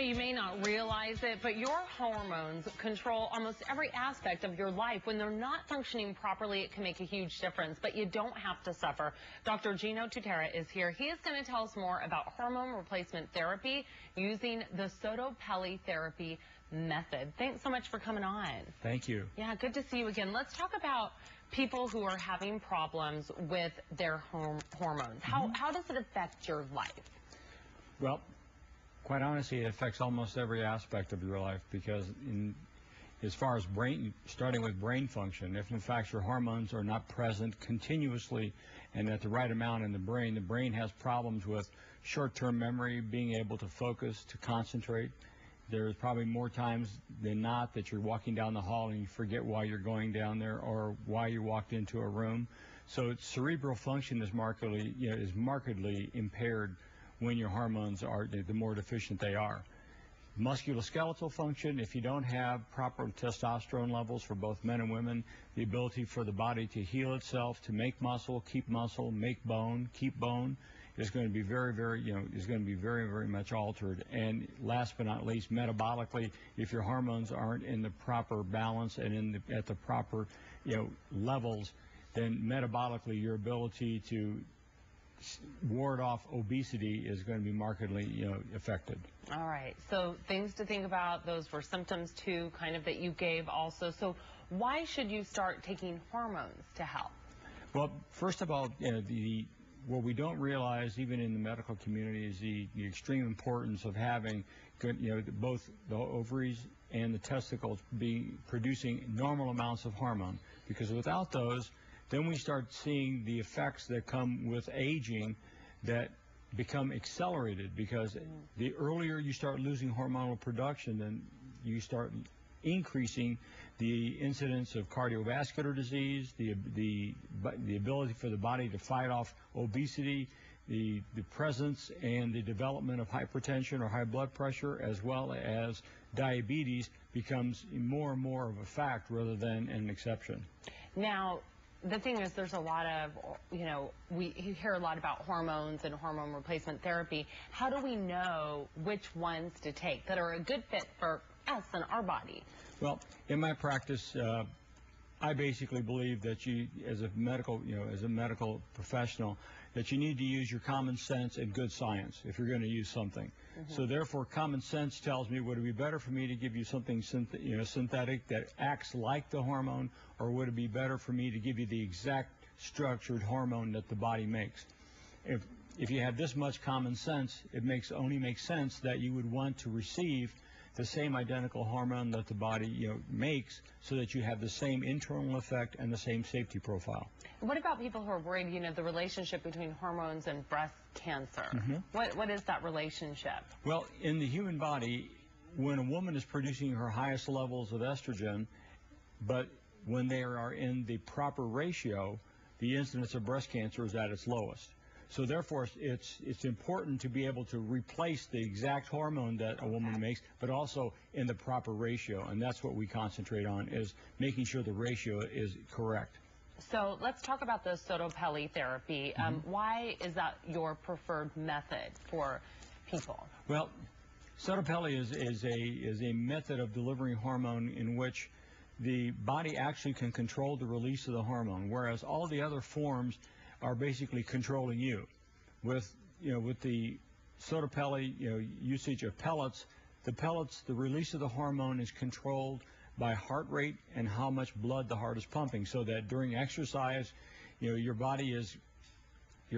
you may not realize it, but your hormones control almost every aspect of your life. When they're not functioning properly, it can make a huge difference, but you don't have to suffer. Dr. Tutera is here. He is going to tell us more about hormone replacement therapy using the SottoPelle Therapy method. Thanks so much for coming on. Thank you. Yeah, good to see you again. Let's talk about people who are having problems with their hormones. How does it affect your life? Well, quite honestly, it affects almost every aspect of your life because as far as starting with brain function, if in fact your hormones are not present continuously and at the right amount in the brain has problems with short-term memory, being able to focus, to concentrate. There's probably more times than not that you're walking down the hall and you forget why you're going down there or why you walked into a room. So cerebral function is markedly impaired when your hormones are, the more deficient they are. Musculoskeletal function, if you don't have proper testosterone levels for both men and women, the ability for the body to heal itself, to make muscle, make bone, keep bone, is going to be very much altered. And last but not least, metabolically, if your hormones aren't in the proper balance and at the proper levels, then metabolically your ability to ward off obesity is going to be markedly affected. All right, so things to think about. Those were symptoms too, kind of, that you gave also. So why should you start taking hormones to help? Well, first of all, what we don't realize, even in the medical community, is the extreme importance of having good, both the ovaries and the testicles producing normal amounts of hormone. Because without those, then we start seeing the effects that come with aging that become accelerated, because the earlier you start losing hormonal production, then you start increasing the incidence of cardiovascular disease, the ability for the body to fight off obesity, the presence and the development of hypertension or high blood pressure, as well as diabetes, becomes more and more of a fact rather than an exception. Now, the thing is, there's a lot of, we hear a lot about hormones and hormone replacement therapy. How do we know which ones to take that are a good fit for us and our body? Well, in my practice, I basically believe that you, as a medical professional, that you need to use your common sense and good science if you're going to use something. So therefore, common sense tells me, would it be better for me to give you something synthetic that acts like the hormone, or would it be better for me to give you the exact structured hormone that the body makes? If you have this much common sense, it only makes sense that you would want to receive the same identical hormone that the body makes, so that you have the same internal effect and the same safety profile. What about people who are worried, the relationship between hormones and breast cancer? What is that relationship? Well, in the human body, when a woman is producing her highest levels of estrogen, but when they are in the proper ratio, the incidence of breast cancer is at its lowest. So therefore, it's important to be able to replace the exact hormone that a woman makes, but also in the proper ratio. And that's what we concentrate on, is making sure the ratio is correct. So let's talk about the SottoPelle therapy. Why is that your preferred method for people? Well, SottoPelle is a method of delivering hormone in which the body actually can control the release of the hormone, whereas all the other forms are basically controlling you. With the SottoPelle usage of pellets, the release of the hormone is controlled by heart rate and how much blood the heart is pumping, so that during exercise, your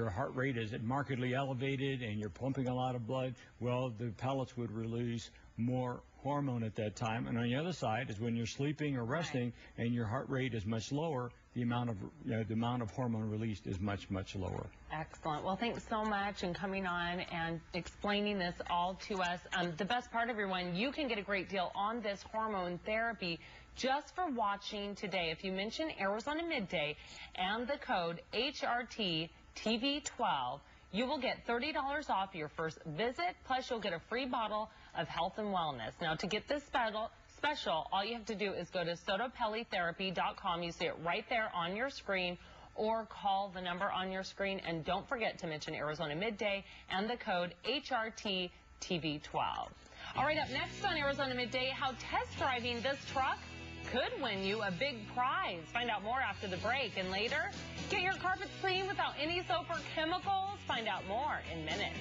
heart rate is markedly elevated and you're pumping a lot of blood. Well, the pellets would release more hormone at that time. And on the other side is when you're sleeping or resting and your heart rate is much lower, the amount of hormone released is much lower. Excellent. Well, thanks so much for coming on and explaining this all to us. The best part, everyone, you can get a great deal on this hormone therapy just for watching today. If you mention Arizona Midday and the code HRTTV12, you will get $30 off your first visit, plus you'll get a free bottle of health and wellness. Now, to get this special, all you have to do is go to SottoPelleTherapy.com. You see it right there on your screen, or call the number on your screen. And don't forget to mention Arizona Midday and the code HRTTV12. All right, up next on Arizona Midday, how test driving this truck could win you a big prize. Find out more after the break. And later, get your carpets clean without any soap or chemicals. Find out more in minutes.